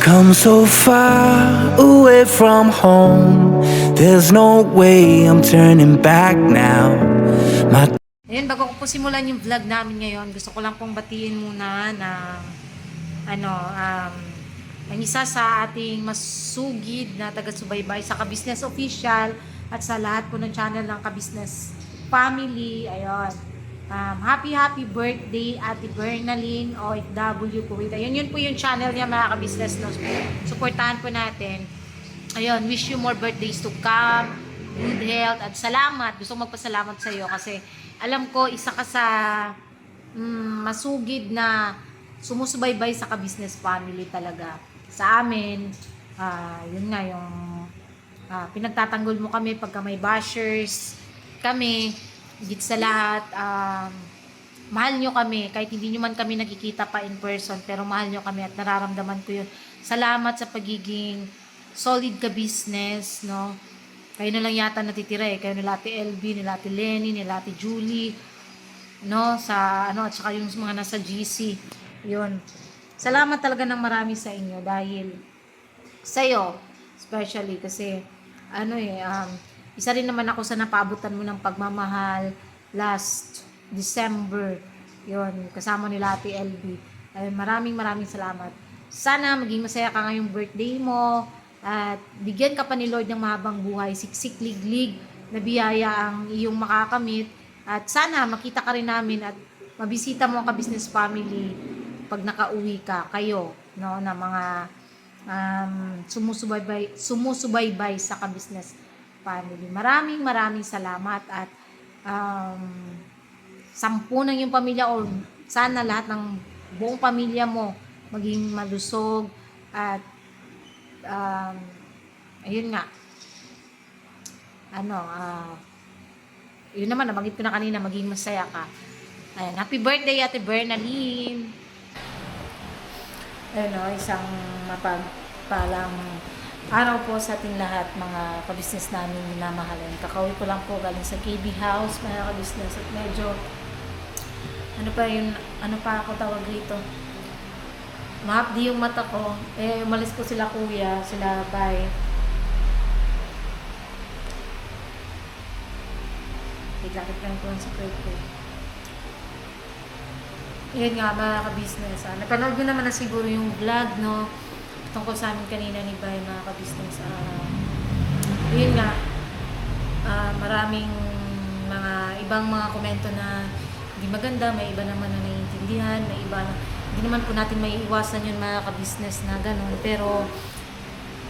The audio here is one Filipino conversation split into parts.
come so far away from home. There's no way I'm turning back now. My Ayun, bago ko po simulan yung vlog namin ngayon, gusto ko lang pong batiin muna na ang isa sa ating masugid na taga-subaybay sa Ka-Business Official at sa lahat po ng channel ng Ka-Business Family. Ayun. Happy birthday Ate Bernaline OFW Kuwait. Ayun, yun po yung channel niya mga Ka-Business. No? Supportahan po natin. Ayun, wish you more birthdays to come, good health, at salamat. Gusto ko magpasalamat sa iyo kasi alam ko isa ka sa masugid na sumusubaybay sa Ka-Business Family talaga. Sa amin, yun nga yung pinagtatanggol mo kami pagka may bashers kami, higit sa lahat, mahal nyo kami kahit hindi nyo man kami nakikita pa in person, pero mahal nyo kami at nararamdaman ko yun. Salamat sa pagiging solid ka-business, no? Kayo na lang yata natitira eh. Kayo nila Ate LB, nila Ate Lenny, nila Ate Julie, no? Sa, at saka yung mga nasa GC. Yun. Salamat talaga ng marami sa inyo dahil sa'yo, especially kasi, isa rin naman ako sa napaabutan mo ng pagmamahal last December. Yun, kasama nila Ate LB. Maraming salamat. Sana maging masaya ka ngayong birthday mo. At bigyan ka pa ni Lord ng mahabang buhay, siksik, liglig, na biyaya ang iyong makakamit. At sana makita ka rin namin at mabisita mo ang Ka-Business Family pag nakauwi ka, kayo, no, na mga sumusubaybay sa Ka-Business Family. Maraming salamat at 10 ng iyong pamilya o sana lahat ng buong pamilya mo maging malusog at ayun nga, yun naman, nabanggit ko na kanina, maging masaya ka. Ayan, happy birthday Ate Bernaline. Ayun, isang mapagpalang araw po sa ating lahat, mga ka-business namin minamahalan. Kakauwi ko lang po galing sa KB House, mga ka-business, at medyo ano pa ako tawag dito, mahapdi yung mata ko. Umalis ko sila kuya, sila bay. Ikakit lang ko sa crib ko. Yun nga mga ka-business. Napanood nyo naman na siguro yung vlog, no? Tungkol sa amin kanina ni Bay, mga ka-business. Yun nga, maraming ibang mga komento na hindi maganda, may iba naman na naiintindihan, may iba na hindi naman po natin may iwasan yun mga ka-business na ganun. Pero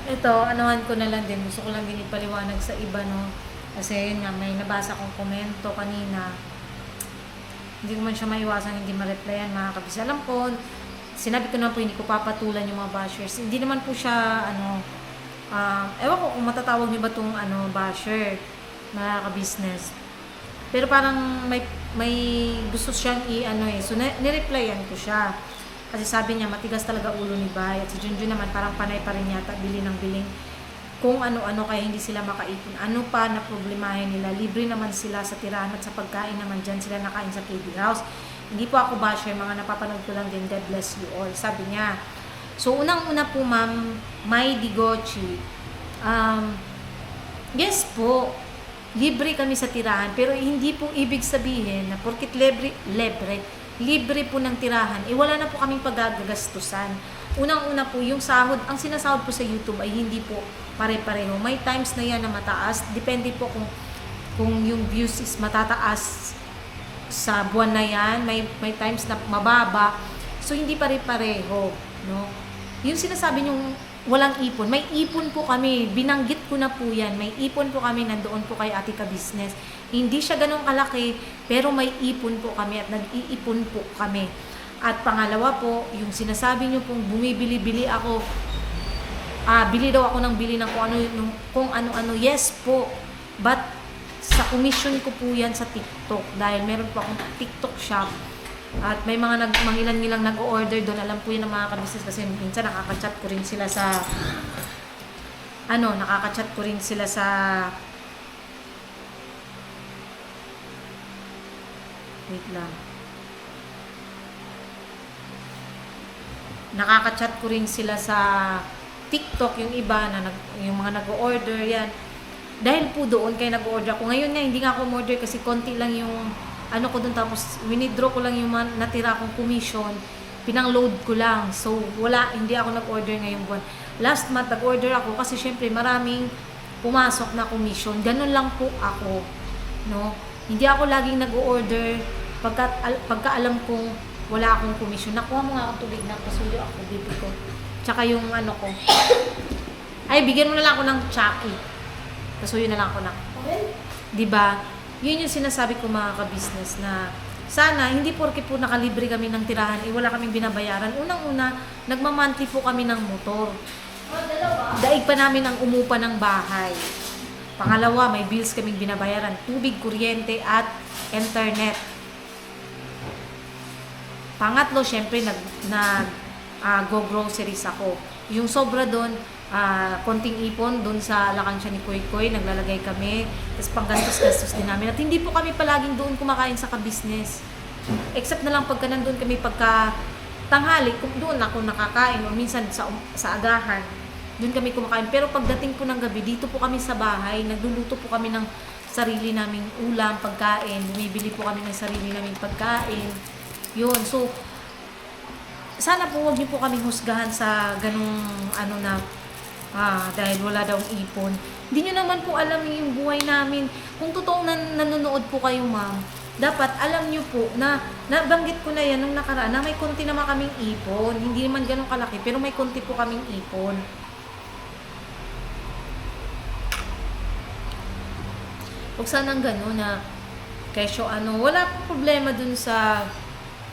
ito, anuhan ko na lang din. Gusto ko lang din ipaliwanag sa iba, no? Kasi yun nga, may nabasa kong komento kanina. Hindi ko man siya maiwasan, hindi ma-replyan mga ka-business. Alam ko, sinabi ko naman po, hindi ko papatulan yung mga bashers. Hindi naman po siya, ewan ko kung matatawag niyo ba itong basher, mga ka-business. Pero parang may gusto siyang so nireplyan ko siya. Kasi sabi niya, matigas talaga ulo ni Bay. At si Junjun naman, parang panay pa rin yata, bili ng biling. Kung ano-ano, kaya hindi sila makaipon. Ano pa na problemahin nila? Libre naman sila sa tirahan at sa pagkain naman dyan. Sila nakain sa KB House. Hindi po ako basher, mga napapanood ko lang din. God bless you all. Sabi niya. So, unang-una po, Ma'am May Digochi. Yes po, libre kami sa tirahan. Pero hindi po ibig sabihin na porkit libre po ng tirahan, wala na po kaming paggagastusan. Unang-una po, yung sahod, ang sinasahod po sa YouTube ay hindi po pare-pareho. May times na yan na mataas. Depende po kung yung views is matataas sa buwan na yan. May times na mababa. So, hindi pare-pareho. No? Yung sinasabi nyong walang ipon. May ipon po kami. Binanggit ko na po yan. May ipon po kami. Nandoon po kay Ate Ka-Business. Hindi siya ganun kalaki, pero may ipon po kami at nag-iipon po kami. At pangalawa po, yung sinasabi nyo pong bumibili-bili ako, bili daw ako ng bili ng kung ano-ano. Yes po. But sa commission ko po yan sa TikTok dahil meron po akong TikTok shop. At may mga mangilan-ngilang nag-order doon. Alam po yun ng mga ka-business kasi minsan nakaka-chat ko rin sila sa wait lang. nakaka-chat ko rin sila sa TikTok, yung iba na yung mga nag-order yan. Dahil po doon kaya nag-order ako. Ngayon nga hindi nga ako order kasi konti lang yung ano ko doon, tapos winidraw ko lang yung natira kong commission, pinang-load ko lang. So hindi ako nag-order ngayong buwan. Last month nag-order ako kasi syempre maraming pumasok na commission. Ganun lang po ako, no? Hindi ako laging nag-order pagka alam kong wala akong commission. Nakuha mo nga akong tubig na pasuyo ako, bibi ko. Tsaka yung ano ko. Ay, bigyan mo na lang ako ng Chucky. Pasuyo na lang ako na. Okay. Diba? Yun yung sinasabi ko mga ka-business na sana, hindi porke po nakalibre kami ng tirahan, wala kaming binabayaran. Unang-una, nagmamonthly po kami ng motor. Daig pa namin ang umupa ng bahay. Pangalawa, may bills kaming binabayaran. Tubig, kuryente, at internet. Pangatlo, syempre, go groceries ako. Yung sobra doon, konting ipon doon sa lakansya ni Koy Koy, naglalagay kami. Tapos panggastos-gastos din namin. At hindi po kami palaging doon kumakain sa ka-business. Except na lang pagka nandun kami pagka tanghali, kung doon ako nakakain o minsan sa agahan, doon kami kumakain. Pero pagdating po ng gabi, dito po kami sa bahay, nagluluto po kami ng sarili naming ulam, pagkain. Bumibili po kami ng sarili naming pagkain. Yun. So, sana po huwag niyo po kaming husgahan sa ganung ano na dahil wala daw ipon. Hindi niyo naman po alam yung buhay namin. Kung totoong nanonood po kayo, ma'am, dapat alam niyo po na nabanggit ko na yan nung nakaraan na may konti naman kaming ipon. Hindi naman ganun kalaki, pero may konti po kaming ipon. Huwag sanang gano'n na kesyo wala po problema dun sa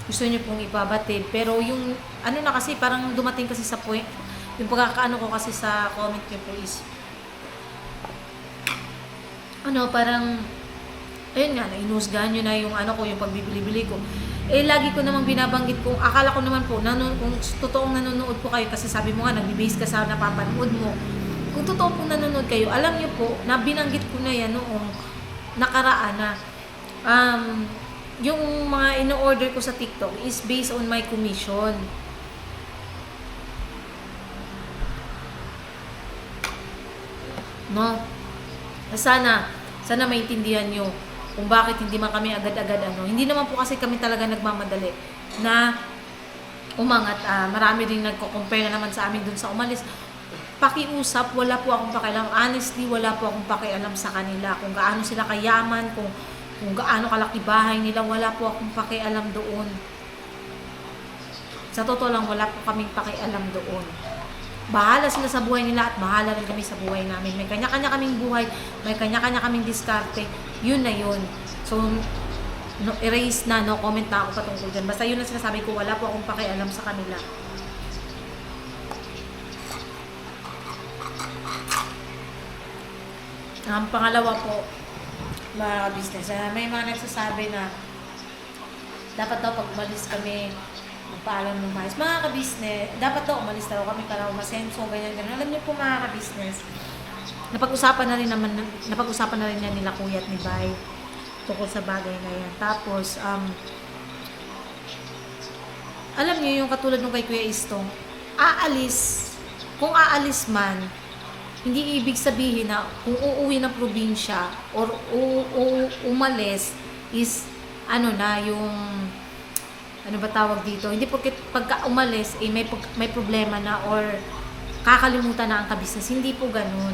gusto niyo pong ipabatid. Pero yung na kasi parang dumating kasi sa point, yung pagkakaano ko kasi sa comment niyo po is parang ayun nga, inusgahan nyo na yung yung pagbibili-bili ko. Lagi ko namang binabanggit kung akala ko naman po, kung totoong nanonood po kayo, kasi sabi mo nga, nag-base ka sa napapanood mo. Kung totoo pong nanonood kayo, alam nyo po, na binanggit ko na yan noong nakaraan na yung mga ino-order ko sa TikTok is based on my commission. No? Sana maintindihan nyo kung bakit hindi man kami agad-agad Hindi naman po kasi kami talaga nagmamadali na umangat. Marami rin nagko-compare na naman sa amin dun sa umalis. Pakiusap, wala po akong pakialam. Honestly, wala po akong pakialam sa kanila. Kung gaano sila kayaman, kung gaano kalaki bahay nila, wala po akong pakialam doon. Sa totoo lang, wala po kaming pakialam doon. Bahala sila sa buhay nila at bahala rin kami sa buhay namin. May kanya-kanya kaming buhay, may kanya-kanya kaming diskarte. Yun na yun. So, erase na, no comment na ako patungkol dyan. Basta yun ang sinasabi ko, wala po akong pakialam sa kanila. Pangalawa po, mga business, may mga nagsasabi na dapat daw pag umalis kami, magpaalam ng mais. Mga ka-business, dapat daw umalis daw kami para umasenso, ganyan. Alam niyo po mga ka-business, napag-usapan na rin yan nila Kuya at ni Bay tungkol sa bagay na yan. Tapos, alam niyo yung katulad nung kay Kuya Istong, kung aalis man, hindi ibig sabihin na kung uuwi ng probinsya or umalis is yung ba tawag dito, hindi porque pagka umalis may problema na or kakalimutan na ang ka-business. Hindi po ganun,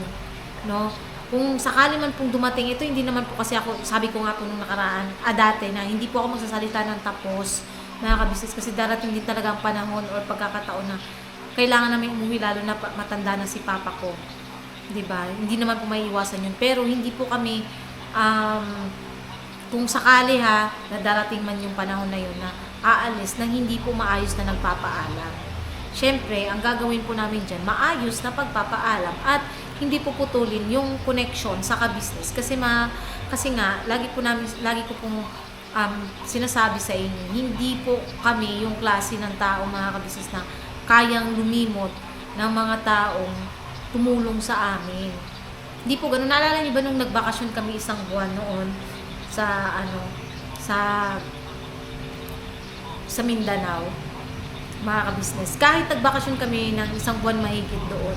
no? Kung sakali man pong dumating ito, hindi naman po kasi ako, sabi ko nga po nung nakaraan, dati na hindi po ako magsasalita ng tapos, mga ka-business, kasi darating din talaga ang panahon or pagkakataon na kailangan namin umuwi, lalo na matanda na si papa ko. Diba? Hindi naman po maiiwasan yun. Pero hindi po kami, kung sakali na darating man yung panahon na yun na aalis nang hindi po maayos na nagpapaalam. Syempre, ang gagawin po namin dyan, maayos na pagpapaalam at hindi po putulin yung connection sa ka-business. Kasi nga, lagi ko pong sinasabi sa inyo, hindi po kami yung klase ng tao, mga ka-business, na kayang lumimot ng mga taong tumulong sa amin. Hindi po ganun. Naalala niyo ba nung nagbakasyon kami isang buwan noon sa Mindanao? mga ka-business. Kahit nagbakasyon kami ng isang buwan mahigit doon,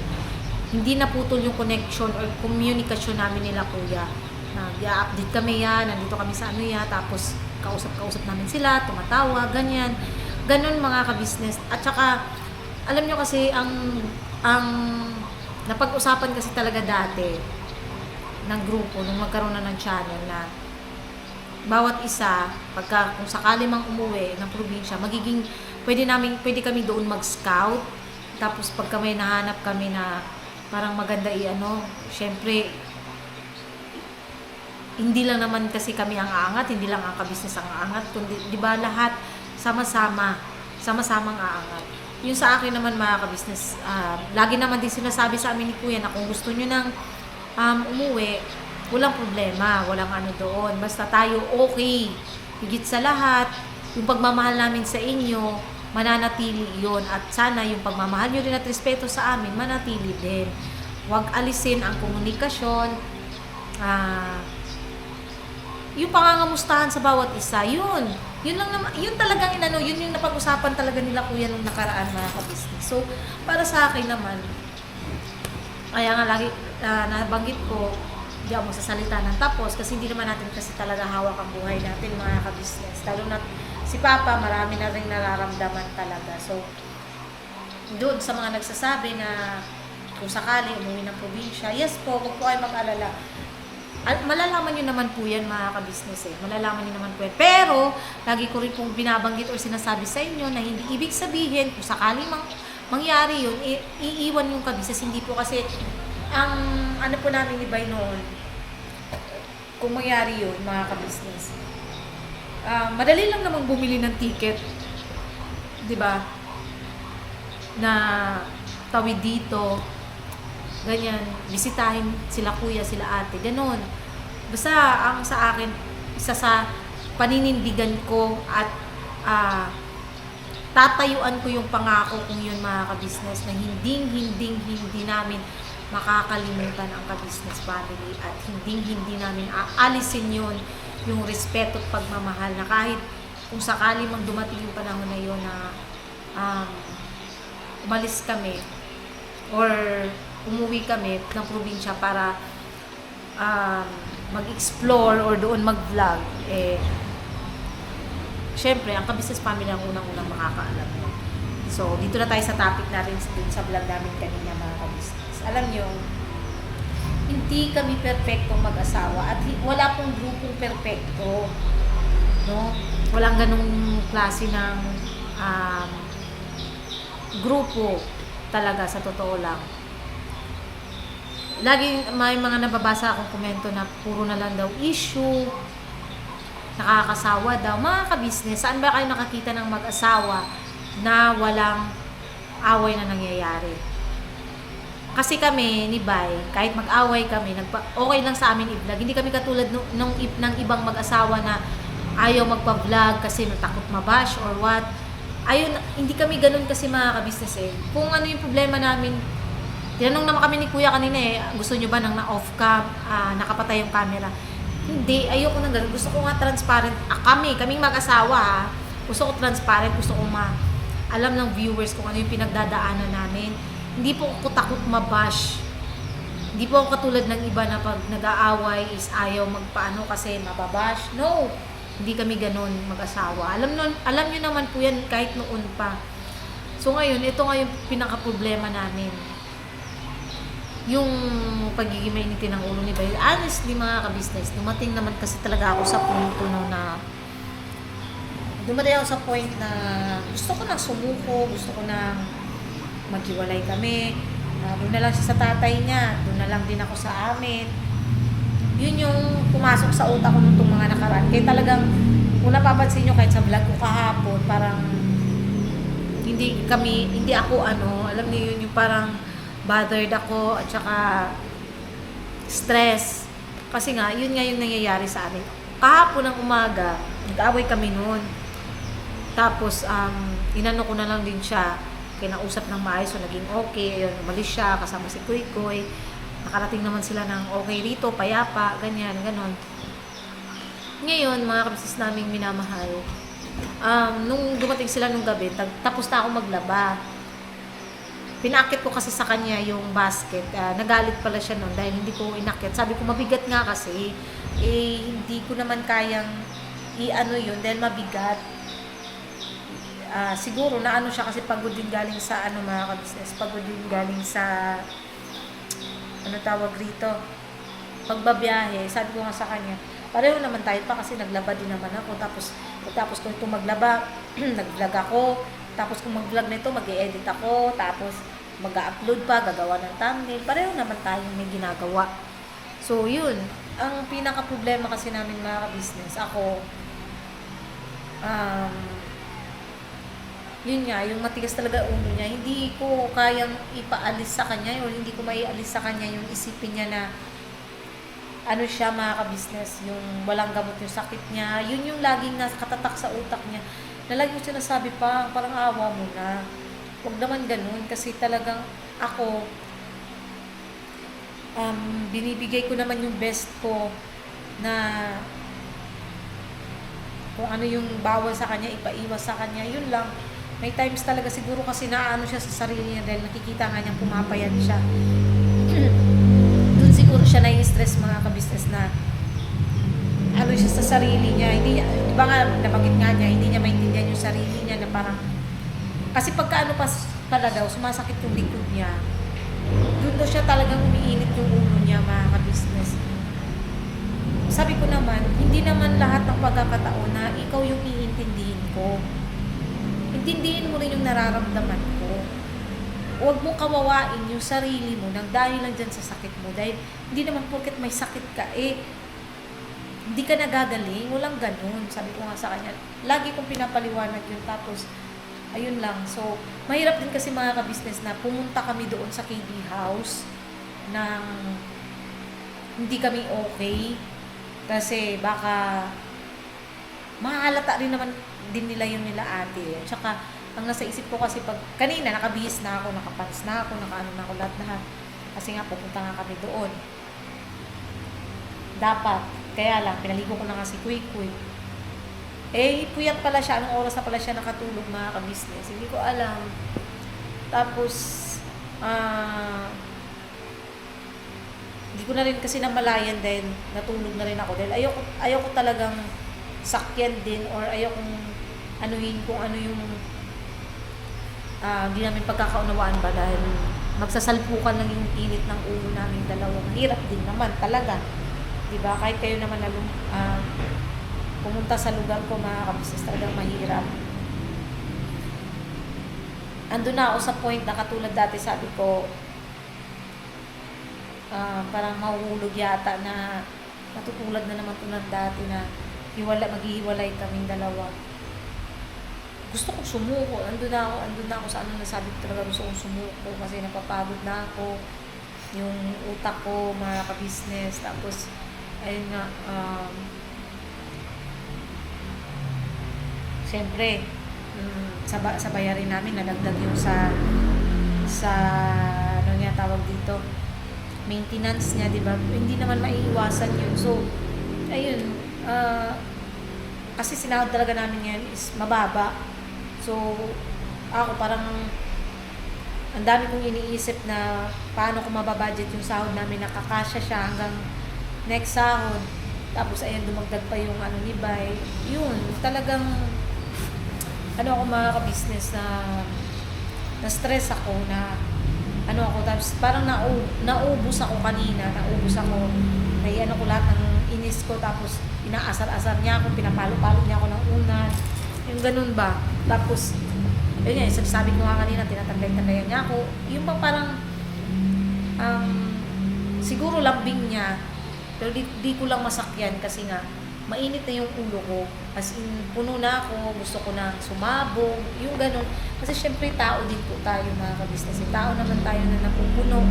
hindi naputol yung connection or komunikasyon namin nila kuya. Nag-update kami yan, nandito kami sa ano yan, tapos kausap-kausap namin sila, tumatawa, ganyan. Ganon mga ka-business. At saka, alam nyo kasi, ang napag-usapan kasi talaga dati ng grupo, nung magkaroon na ng channel na bawat isa, kung sakali mang umuwi ng probinsya, pwede kami doon mag-scout. Tapos pag kami nahanap kami na parang maganda syempre, hindi lang naman kasi kami ang aangat, hindi lang ang ka-business ang aangat, kundi, di ba, lahat sama-samang aangat. Yung sa akin naman mga ka-business, lagi naman din sinasabi sa amin ni Kuya na kung gusto nyo nang umuwi, walang problema, walang doon. Basta tayo okay. Higit sa lahat, yung pagmamahal namin sa inyo, mananatili yon. At sana yung pagmamahal nyo rin at respeto sa amin, manatili din. Huwag alisin ang komunikasyon, yung pangangamustahan sa bawat isa, yun lang naman, yun talagang yun yung napag-usapan talaga nila kuya nung nakaraan mga ka-business. So, para sa akin naman, kaya nga lagi nabanggit ko, hindi ako magsasalita ng tapos kasi hindi naman natin kasi talaga hawak ang buhay natin mga ka-business. Lalo na si Papa, marami na rin nararamdaman talaga. So, doon sa mga nagsasabi na kung sakali umuwi ng probinsya, yes po, huwag po kayo mag-alala. Malalaman nyo naman po yan mga ka-business malalaman nyo naman po yan. Pero, lagi ko rin pong binabanggit o sinasabi sa inyo na hindi ibig sabihin kung sakali mangyari yun, iiwan yung ka-business. Hindi po kasi, ang po namin ni Bay noon, kung mangyari yun mga ka-business, madali lang namang bumili ng ticket, di ba, na tawid dito, ganyan, bisitahin sila kuya, sila ate, ganon. Basta ang sa akin, isa sa paninindigan ko at tatayuan ko yung pangako kong yun mga ka-business na hindi namin makakalimutan ang ka-business family at hindi namin aalisin yun yung respeto at pagmamahal na kahit kung sakali mang dumating yung panahon na yun na umalis kami or umuwi kami ng probinsya para mag-explore or doon mag-vlog, syempre, ang ka-business family ang unang-unang makakaalam mo. So, dito na tayo sa topic natin dun sa vlog namin kanina mga ka-business. Alam nyo, hindi kami perfectong mag-asawa at wala pong grupong perfecto. No? Walang ganung klase ng grupo talaga sa totoo lang. Laging may mga nababasa akong komento na puro na lang daw issue, nakakasawa daw. Mga ka-business, saan ba kayo nakakita ng mag-asawa na walang away na nangyayari? Kasi kami ni Bay, kahit mag-away kami, okay lang sa amin i-vlog. Hindi kami katulad ng ibang mag-asawa na ayaw magpa-vlog kasi natakot mabash or what. Ayun, hindi kami ganun kasi mga ka-business Kung ano yung problema namin, tinanong naman kami ni Kuya kanina gusto nyo ba nang na-off cam, nakapatay yung camera? Hindi, ayoko nang ganun. Gusto ko nga transparent. Kaming mag-asawa gusto ko transparent, gusto ko alam ng viewers kung ano yung pinagdadaanan namin. Hindi po ako takot mabash. Hindi po ako katulad ng iba na pag nag-aaway is ayaw magpaano kasi mababash. No, hindi kami ganun mag-asawa. Alam nyo naman po yan kahit noon pa. So ngayon, ito nga yung pinaka-problema namin. Yung pagiging mainitin ng ulo ni Bay. Honestly mga ka-business, dumating naman kasi talaga ako sa punto na gusto ko nang sumuko, gusto ko nang maghiwalay kami. Doon na lang siya sa tatay niya, doon na lang din ako sa amin. Yun yung pumasok sa utak ko nung mga nakaraan. Kaya talagang, kung napapansin nyo kahit sa vlog ko kahapon, parang hindi ako alam niyo yun yung parang bothered ako at saka stress. Kasi nga, yun nga yung nangyayari sa amin. Kahapon ng umaga, nag-away kami noon. Tapos, inano ko na lang din siya. Kinausap ng maayos, so naging okay. Ayun, umalis siya, kasama si Kuy Kuy. Nakarating naman sila ng okay rito, payapa, ganyan, ganon. Ngayon, mga kabisnes naming minamahal, Nung dumating sila nung gabi, tapos na ako maglaba. Pinakit ko kasi sa kanya yung basket. Nagalit pala siya noon dahil hindi ko inakit. Sabi ko, mabigat nga kasi. Hindi ko naman kayang i-ano yun dahil mabigat. Siguro na ano siya kasi pagod din galing sa mga ka-business. Pagod din galing sa tawag rito, pagbabiyahe. Sabi ko nga sa kanya, pareho naman tayo pa kasi naglaba din naman ako. Tapos ko ito maglaba, nag-vlog ako. Tapos kung mag-vlog na ito, mag-i-edit ako. Tapos mag-upload pa, gagawa ng thumbnail. Pareho naman tayong may ginagawa. So, yun. Ang pinaka-problema kasi namin mga ka-business, ako, yun nga, yung matigas talaga ulo niya, hindi ko kayang ipaalis sa kanya o hindi ko maialis sa kanya yung isipin niya na ano siya mga ka-business, yung walang gamot yung sakit niya, yun yung laging nakatatak sa utak niya, na laging sinasabi pa, parang awa mo na, huwag naman ganun, kasi talagang ako, binibigay ko naman yung best ko na kung ano yung bawal sa kanya, ipaiwas sa kanya, yun lang. May times talaga siguro kasi naano siya sa sarili niya dahil nakikita nga niyang pumapayat siya. Doon siguro siya nai-stress mga ka-business na ano siya sa sarili niya. Hindi, di ba nga, nabanggit nga niya, hindi niya maintindihan yung sarili niya na parang, kasi pagka ano pala daw, sumasakit yung likod niya. Doon daw siya talagang umiinit yung ulo niya mga ka-business. Sabi ko naman, hindi naman lahat ng pagkakataon na ikaw yung iintindihin ko. Intindihin mo rin yung nararamdaman ko. Huwag mo kawawain yung sarili mo nang dahil lang dyan sa sakit mo. Dahil hindi naman porket may sakit ka, hindi ka nagagaling. Walang ganun. Sabi ko nga sa kanya, lagi kong pinapaliwanag yun. Tapos, ayun lang. So, mahirap din kasi mga ka-business na pumunta kami doon sa KB House nang hindi kami okay. Kasi baka mahalata rin naman din nila yung nila ate. At saka, ang nasa isip ko kasi pag kanina nakabihis na ako, nakapants na ako, nakaano na ako lahat. Kasi nga pupunta nga kami doon. Dapat, kaya lang, pinaligo ko na nga si Quick. Puyat pala siya. Anong oras na pala siya nakatulog mga ka-business? Hindi ko alam. Tapos, hindi ko na rin kasi namalayan dahil natulog na rin ako. Dahil ayoko talagang sakyan din or ayokong anuhin kung ano yung hindi namin pagkakaunawaan ba dahil magsasalpukan lang yung init ng ulo namin dalawa. Mahirap din naman talaga. Diba? Kahit kayo naman na pumunta sa lugar ko mga ka-business, talagang mahirap. Andun na ako sa point na katulad dati sabi ko, parang mahuhulog yata na matutulad na naman tulad dati na maghihiwalay kaming dalawa. Gusto kong sumuko. Andun na ako sa ano nasabi ko talaga gusto kong sumuko kasi napapagod na ako. Yung utak ko, mga ka-business. Tapos, ayun nga, siyempre, sa bayarin namin, nadagdag yung sa ano nga tawag dito, maintenance niya, di ba? Hindi naman maiiwasan yun. So, ayun, kasi sinahod talaga namin ngayon is mababa. So, ako parang ang dami kong iniisip na paano ko mababudget yung sahod namin, nakakasya siya hanggang next sahod. Tapos ayun, dumagdag pa yung ano ni Bay. Yun, talagang ako mga ka-business na stress ako na tapos parang naubos ako kanina, naiano ko lahat ng inis ko, tapos inaasar-asar niya ako, pinapalo-palo niya ako ng unan, yung ganun ba. Tapos, yun nga, sabi ko nga kanina, tinatambay-tambayan niya ako, yung bang parang, siguro lambing niya, pero di ko lang masakyan kasi nga, mainit na yung ulo ko, as in, puno na ako, gusto ko na sumabog, yung ganun. Kasi syempre, tao din po tayo mga ka-business. Tao naman tayo na napupuno,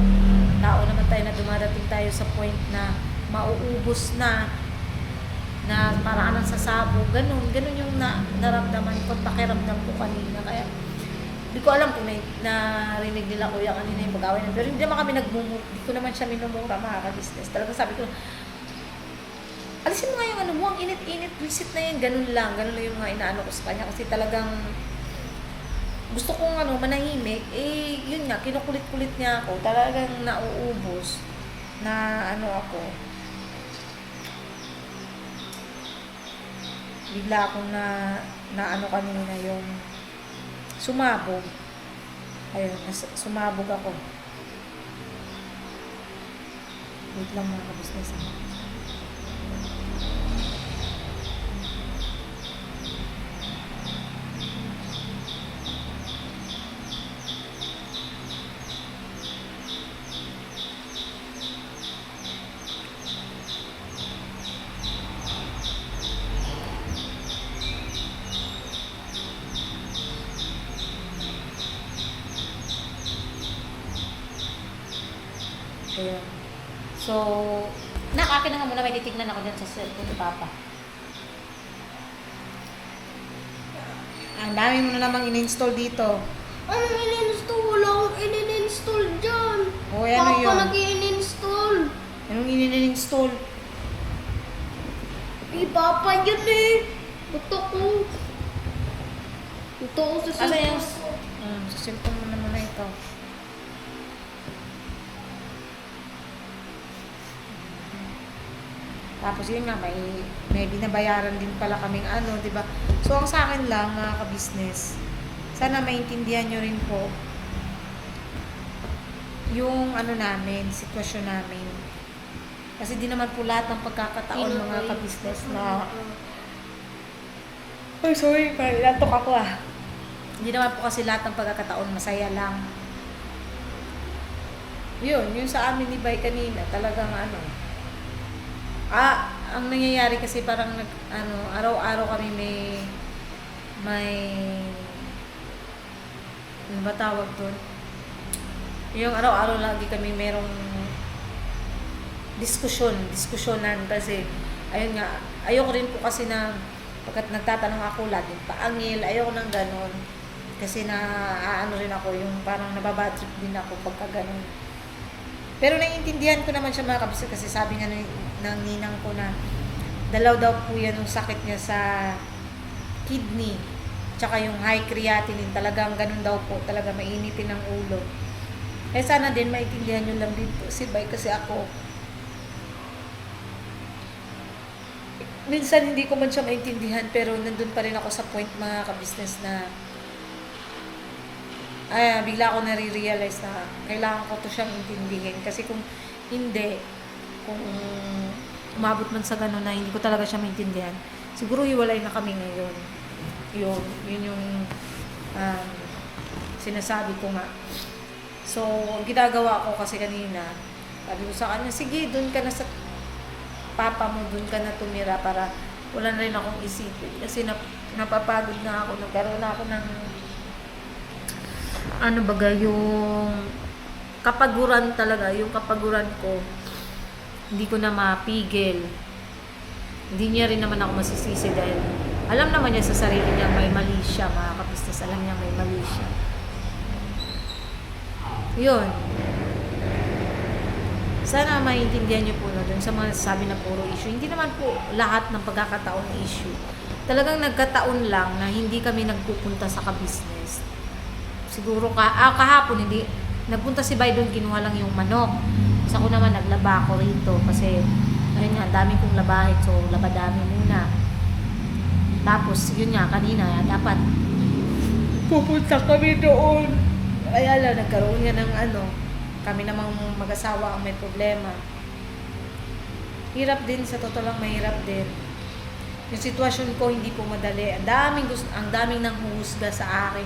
tao naman tayo na dumadating tayo sa point na mauubos na paraan ng sasabog, ganun yung naramdaman ko, pakiramdam ko kanina. Kaya, hindi ko alam kung narinig nila kuya kanina yung mag-away na, pero hindi naman kami hindi ko naman siya minumura mga ka-business. Talagang sabi ko, alisin mo nga yung ano mo, ang init-init, visit na yan, ganun lang yung mga inaano ko sa kanya, kasi talagang, gusto kong manahimik, yun nga, kinukulit-kulit niya ako, talagang nauubos, na ako, bigla akong na kanina yung, sumabog, ayun, sumabog ako, wait lang mga kabisnes. Ayan. So, akin na nga muna, may titignan ako dyan sa cellphone ni Papa. Ang dami mo na namang in-install dito. Anong in-install? Wala akong in-install dyan. O, ano yun? Papa nag-i-install. Anong in-install? Papa yun eh. Buto ko. Buto ko sa Asa yung... cellphone. Sa cellphone mo naman na ito. Tapos yun nga, may binabayaran din pala kaming di ba? So, ang sa akin lang, mga ka-business, sana maintindihan nyo rin po yung namin, sitwasyon namin. Kasi di naman po lahat ng pagkakataon, mga ka-business, na... Ay, sorry, natok ako Hindi naman po kasi lahat ng pagkakataon masaya lang. Yun, yung sa amin ni Bay kanina, talagang ang nangyayari kasi parang araw-araw kami may ano ba tawag doon? Yung araw-araw lagi kami merong diskusyonan kasi ayun nga, ayoko rin po kasi na pagkat nagtatanong ako laging paangil, ayoko nang ganon kasi rin ako, yung parang nababatrip din ako pagka ganon. Pero naiintindihan ko naman siya mga kabisnes kasi sabi nga ng ninang ko na dalaw daw po yan yung sakit niya sa kidney. Tsaka yung high creatinine, talagang ganun daw po, talaga mainitin ang ulo. Sana din maintindihan nyo lang din po si Bay kasi ako. Minsan hindi ko man siya maintindihan pero nandun pa rin ako sa point mga kabisnes na bigla ako nare-realize na kailangan ko to siyang intindihin. Kasi kung hindi, kung umabot man sa gano'n na hindi ko talaga siya maintindihan, siguro hiwalay na kami ngayon. Yun yung sinasabi ko nga. So, ginagawa ko kasi kanina, sabi ko sa kanya, sige, doon ka na sa papa mo, doon ka na tumira para wala na rin akong isipin. Kasi napapagod na ako, nagkaroon na ako ng yung kapaguran talaga, yung kapaguran ko, hindi ko na mapigil. Hindi niya rin naman ako masisisi dahil alam naman niya sa sarili niya may mali siya, mga kabisnes, alam niya may mali siya. Yun. Sana maintindihan niyo po na dun sa mga sabi na puro issue. Hindi naman po lahat ng pagkakataon issue. Talagang nagkataon lang na hindi kami nagpupunta sa kabisnes. Siguro kahapon hindi nagpunta si Bay doon, kinuha lang yung manok. Sa ako naman naglaba ako rito kasi ayun nga, dami kong labahin, so labadami muna. Tapos yun nga, kanina dapat pupunta kami doon. Ay nagkaroon nga ng kami namang mag-asawa ang may problema. Hirap din, sa totoo lang mahirap din. Yung sitwasyon ko hindi po madali. Ang daming nanghuhusga sa akin.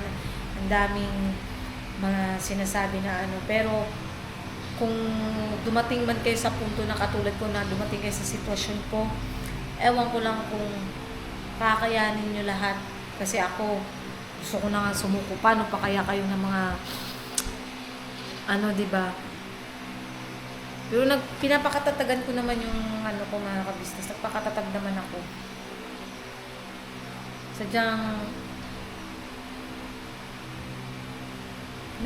Ang daming mga sinasabi na pero kung dumating man kayo sa punto na katulad ko na dumating kayo sa sitwasyon ko, ewan ko lang kung kakayanin nyo lahat. Kasi ako, gusto ko na nga sumuko. Paano pa kaya kayo ng mga diba? Pero pinapakatatagan ko naman yung ko mga kabisnes. Nagpakatatag naman ako. Sadyang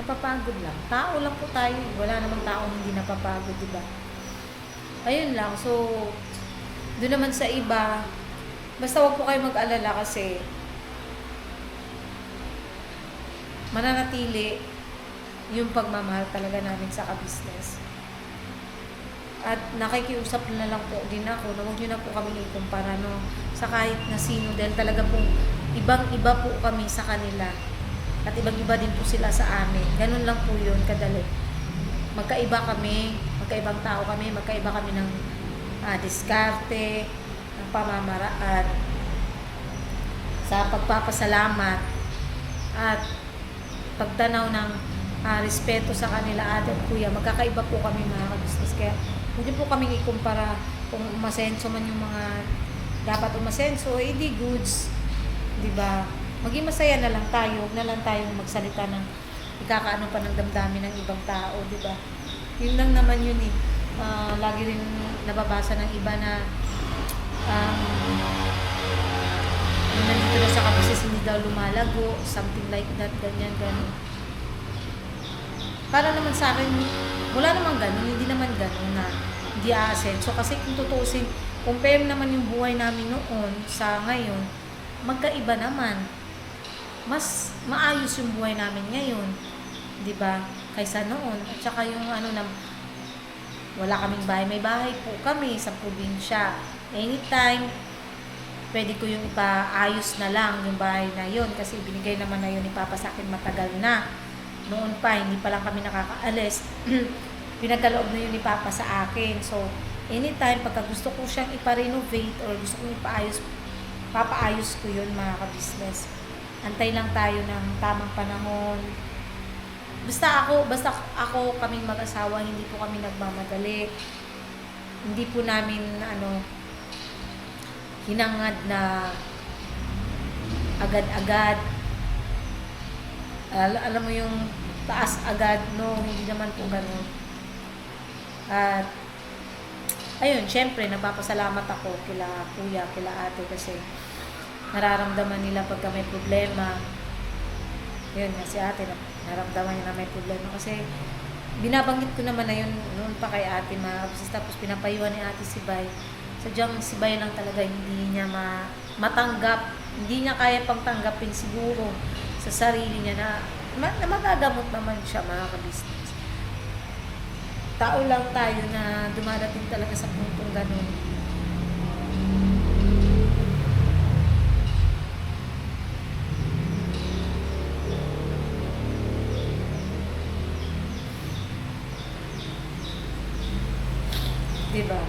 napapagod lang. Tao lang po tayo. Wala namang taong hindi napapagod, diba? Ayun lang. So, Doon naman sa iba, basta wag po kayo mag-alala kasi mananatili yung pagmamahal talaga namin sa ka-business. At nakikiusap na lang po din ako na huwag nyo na po kami ikumpara sa kahit na sino dahil talaga po ibang-iba po kami sa kanila at ibang-iba din po sila sa amin. Ganun lang po yun kadali. Magkaiba kami, magkaibang tao kami, magkaiba kami ng diskarte, ng pamamaraan, sa pagpapasalamat at pagtanaw ng respeto sa kanila ate at kuya. Magkakaiba po kami mga ka-business. Kaya hindi po kami ikumpara kung umasenso man yung mga dapat umasenso, di goods. Diba? Maging masaya na lang tayo, huwag na lang tayong magsalita ng ikakaano pa ng damdamin ng ibang tao, diba? Yun lang naman yun eh. Lagi rin nababasa ng iba na yung nandito na sa ka-business hindi daw lumalago, something like that, ganyan. Para naman sa akin, wala naman ganun, hindi naman ganun na hindi aasenso. Kasi kung tutusin, compare naman yung buhay namin noon sa ngayon, magkaiba naman. Mas maayos yung buhay namin ngayon, di ba? Kaysa noon. At saka yung wala kaming bahay. May bahay po kami sa probinsya. Anytime, pwede ko yung ipaayos na lang yung bahay na yun. Kasi binigay naman na yun ni Papa sa akin matagal na. Noon pa, hindi pa lang kami nakakaalis. Pinagkaloob na yun ni Papa sa akin. So, anytime, pagka gusto ko siyang ipa-renovate or gusto kong papaayos ko yun mga ka-business. Antay lang tayo ng tamang panahon. Basta ako kaming mag-asawa, hindi po kami nagmamadali. Hindi po namin hinangad na agad-agad. Alam mo yung taas agad, no? Hindi naman po ganun. At ayun, syempre napapasalamat ako kila kuya, kila ate kasi nararamdaman nila pagka may problema. Yun nga, si ate naramdaman niya na may problema kasi binabanggit ko naman na yun noon pa kay ate tapos pinapayuhan ni ate si Bay. Sadyang si Bay lang talaga hindi niya matanggap, hindi niya kaya pang tanggapin siguro sa sarili niya na magagamot naman siya mga ka-business. Tao lang tayo na dumadating talaga sa puntong ganun. Diba?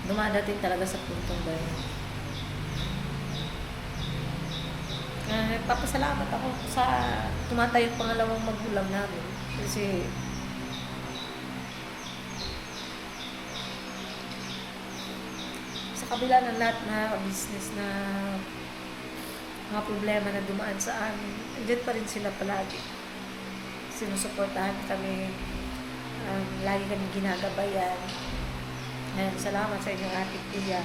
Dumadating talaga sa puntong ganun. Papasalamat ako sa tumatayong pangalawang magulang namin. Kasi sa kabila ng lahat na business na mga problema na dumaan sa amin, andyan pa rin sila palagi. Sinusuportahan kami. Lagi kami ginagabayan. Salamat sa inyong ating kuya.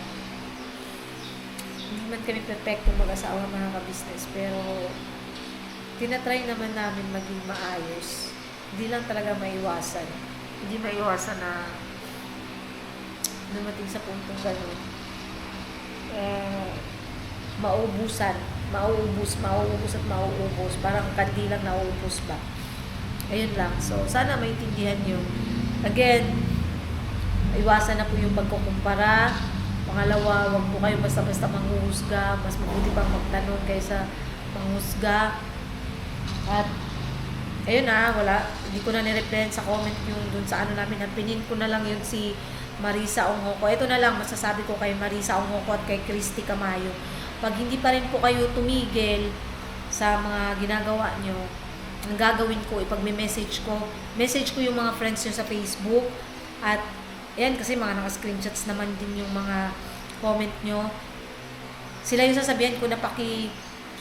Hindi man kami perfectong mag-asawa mga ka-business, pero tinatry naman namin maging maayos. Hindi lang talaga maiwasan. Hindi maiwasan na dumating sa puntong gano'n. Mauubos at mauubos. Parang kandilang nauubos ba. Ayun lang. So, sana maintindihan nyo. Again, iwasan na po yung pagkukumpara. Pangalawa, wag po kayo basta-basta manghuhusga. Mas mabuti pang magtanong kaysa manghusga. At, ayun hindi ko na nireply sa comment yung dun sa namin. Napinin ko na lang yun si Marisa Ongoko. Ito na lang masasabi ko kay Marisa Ongoko at kay Christy Camayo. Pag hindi pa rin po kayo tumigil sa mga ginagawa nyo, ang gagawin ko, message ko yung mga friends nyo sa Facebook. At, ayan, kasi mga naka-screenshots naman din yung mga comment nyo. Sila yung sasabihan ko na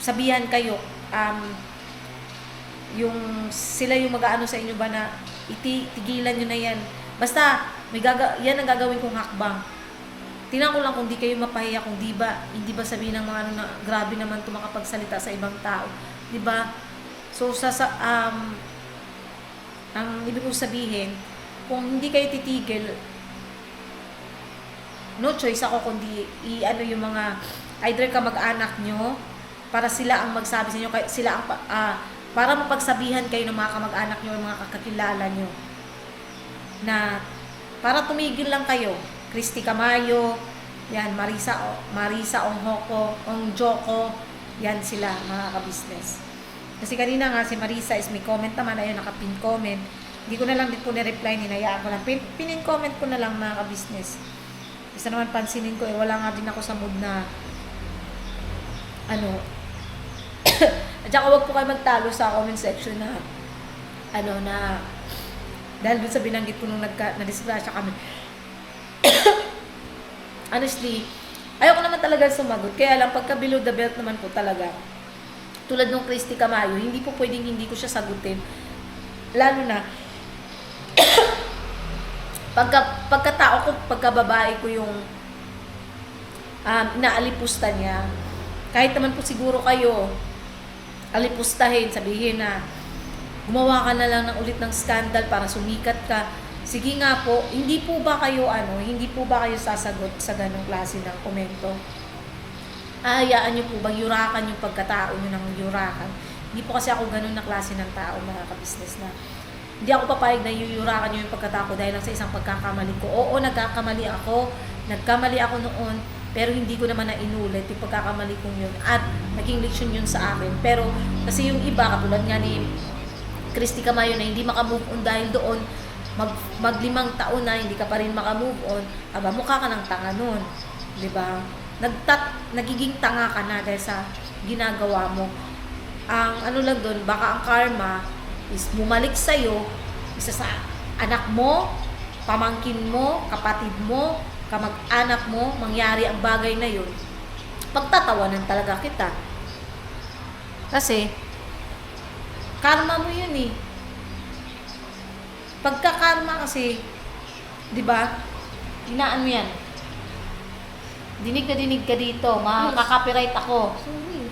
sabihan kayo, sila yung mag-aano sa inyo ba na tigilan nyo na yan. Basta, yan ang gagawin kong hakbang. Tingnan ko lang kung di kayo mapahiya, kung hindi ba sabihin ng mga na grabe naman ito makapagsalita sa ibang tao. Di ba? So, ang ibig kong sabihin, kung hindi kayo titigil, no choice ako kundi i-ano yung mga either kamag-anak nyo para sila ang magsabi sa inyo, sila ang para mapagsabihan kayo ng mga kamag-anak nyo, mga kakakilala nyo na para tumigil lang kayo. Christy Camayo, yan, Marisa Ongjoko, yan sila mga ka-business. Kasi kanina nga si Marisa is may comment naman, ayun, naka-pin comment. Hindi ko na lang din po na-reply, ninayaan ko lang. Pinin comment ko na lang mga ka-business. Isa naman pansinin ko, wala nga din ako sa mood na at saka huwag po kayo magtalo sa comment section na dahil dun sa binanggit ko nung na-disgrasya kami. Honestly, ayoko naman talaga sumagot. Kaya lang, pagka below the belt naman po talaga, tulad nung Christy Camayo, hindi po pwedeng hindi ko siya sagutin. Lalo na, pagkatao ko, pagkababae ko yung inaalipusta niya. Kahit naman po siguro kayo, alipustahin, sabihin na, gumawa ka na lang ng ulit ng scandal para sumikat ka. Sige nga po, hindi po ba kayo sasagot sa ganong klase ng komento? Ahayaan nyo po bang yurakan yung pagkatao nyo ng yurakan? Hindi po kasi ako ganon na klase ng tao, mga ka-business, na hindi ako papayag na yuyurakan nyo yung pagkatao ko dahil lang sa isang pagkakamali ko. Oo, nagkamali ako noon, pero hindi ko naman na inulit yung pagkakamali kong yun at naging leksyon yun sa akin. Pero kasi yung iba, katulad nga ni Christy Camayo na hindi makamove on dahil doon, mag 5 taon na hindi ka pa rin makamove on, mukha ka ng tanga nun, di ba? Nagiging tanga ka na dahil sa ginagawa mo. Ang lang doon, baka ang karma is bumalik sa'yo, isa sa anak mo, pamangkin mo, kapatid mo, kamag-anak mo, mangyari ang bagay na yun, pagtatawanan talaga kita. Kasi, karma mo yun eh. Pagka-karma kasi, di ba, hinaan mo yan. Dinig ka dito, makaka-copyright ako. Sorry.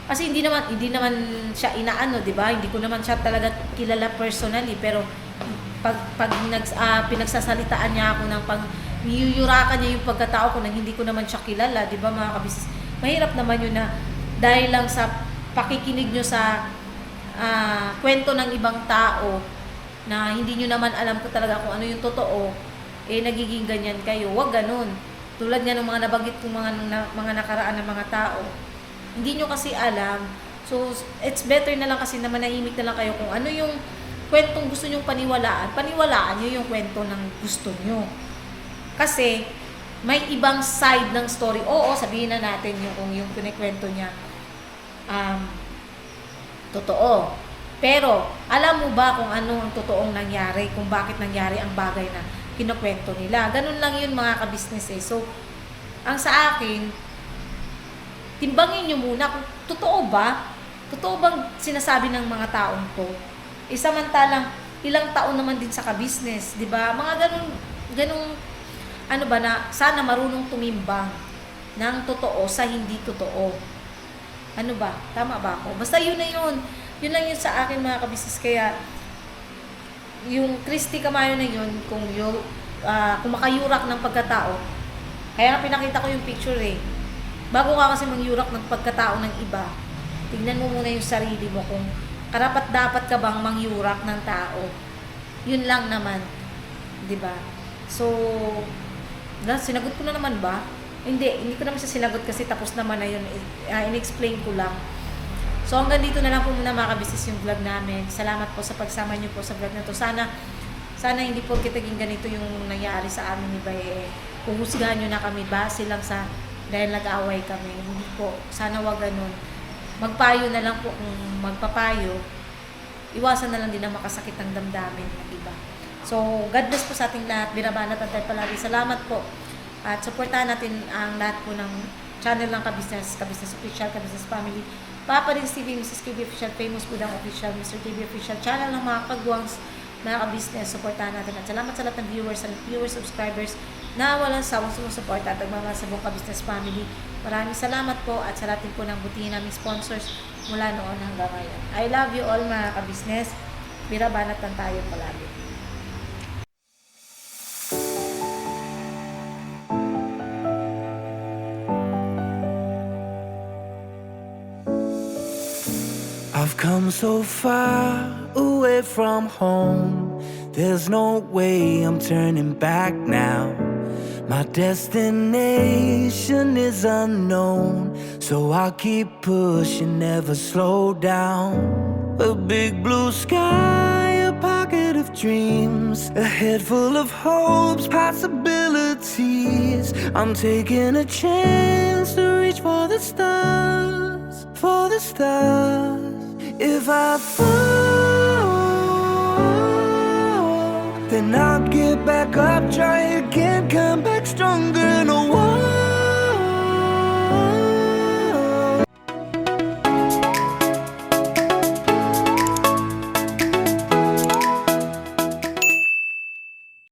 Kasi hindi naman siya inaano, di ba? Hindi ko naman siya talaga kilala personally, pero pag pinagsasalitaan niya ako ng niyuyurakan niya yung pagkatao ko nang hindi ko naman siya kilala, di ba mga kabisnes? Mahirap naman yun na dahil lang sa pakikinig nyo sa kwento ng ibang tao na hindi nyo naman alam ko talaga kung ano yung totoo, nagiging ganyan kayo. Huwag ganun. Tulad nga ng mga nabanggit kong mga nakaraan ng mga tao. Hindi nyo kasi alam. So, it's better na lang kasi na manahimik na lang kayo kung ano yung kwentong gusto nyong paniwalaan. Paniwalaan nyo yung kwento ng gusto nyo. Kasi, may ibang side ng story. Oo, sabihin na natin kung yung kinikwento niya totoo. Pero, alam mo ba kung ano ang totoong nangyari? Kung bakit nangyari ang bagay na kinukwento nila? Ganun lang yun mga ka-business eh. So, ang sa akin, timbangin nyo muna kung totoo ba? Totoo bang sinasabi ng mga taong to? Samantalang, ilang taon naman din sa ka-business, di ba? Mga ganung na sana marunong tumimbang ng totoo sa hindi totoo. Ano ba? Tama ba ako? Basta yun na yun. Yun lang yun sa akin mga kabisnes. Kaya, yung Christy Camayo na yun, kung makayurak ng pagkatao, kaya nga pinakita ko yung picture eh. Bago ka kasi mangyurak ng pagkatao ng iba, tignan mo muna yung sarili mo kung karapat-dapat ka bang mangyurak ng tao. Yun lang naman. Diba? So, sinagot ko na naman ba? Hindi ko naman siya sinagot kasi tapos naman na yun. In-explain ko lang. So, hanggang dito na lang po muna mga kabisnes yung vlog namin. Salamat po sa pagsama niyo po sa vlog na to. Sana hindi po kitaging ganito yung nangyari sa amin ni Bay. Huhusgahan nyo na kami base lang sa dahil nag-away kami. Hindi po. Sana wag ganun. Magpayo na lang po kung magpapayo. Iwasan na lang din na makasakit ang damdamin ng iba. So, God bless po sa ating lahat. Birabanat at tayo palagi. Salamat po. At supportahan natin ang lahat po ng channel ng Kabisnes Official, Kabisnes Family, Papa Dins TV, Mrs. KB Official, Famous Budang Official, Mr. KB Official, channel ng mga kagwangs, mga kabisnes. Supportahan natin. At salamat sa lahat ng viewers, subscribers na walang sawang sumusuporta at magmamahal sa buong Kabisnes Family. Maraming salamat po at sa lahat po ng butihin naming sponsors mula noon hanggang ngayon. I love you all mga kabisnes. Birabanat lang tayo palagi. come so far away from home. There's no way I'm turning back now. My destination is unknown, so I'll keep pushing, never slow down. A big blue sky, a pocket of dreams, a head full of hopes, possibilities. I'm taking a chance to reach for the stars, for the stars. If I fall, then I'll get back up, try again, come back stronger. No one